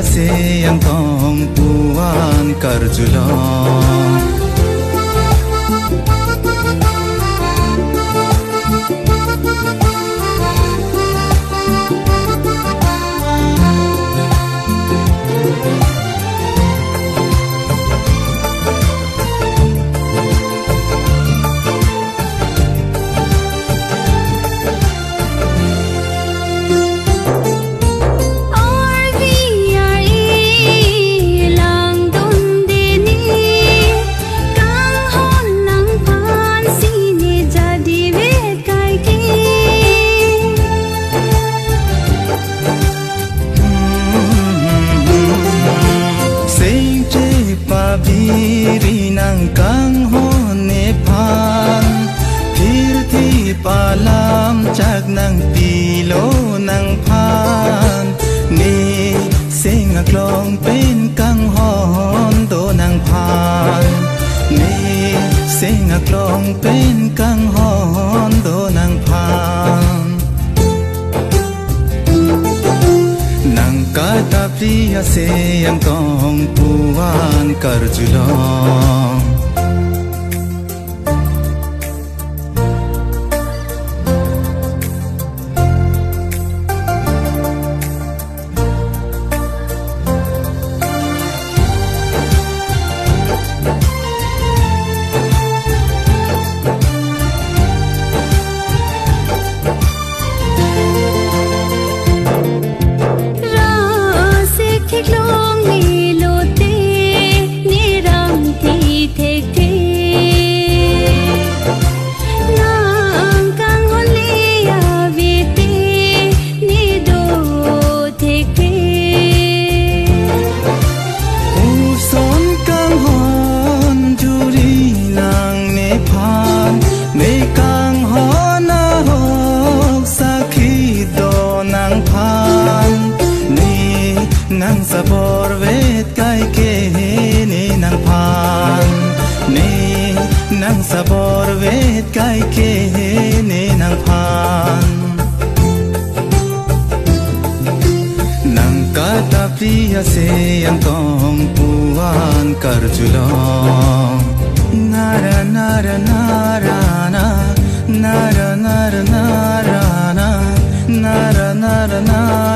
se yang tong puan karjulong nang kang hon ne phan thir thi palam chak nang pilo nang phan ni sing a klong pen kang hon do nang phan ni sing a klong pen kang hon do nang phan nang kata priya se yang tong puan karjulong nang sabor vet kai ke ni nang phan ni nang sabor vet kai ke ni nang phan nang kata priya se yang tong puan karjulong nara nara nara na nara nara nara na nara nara nara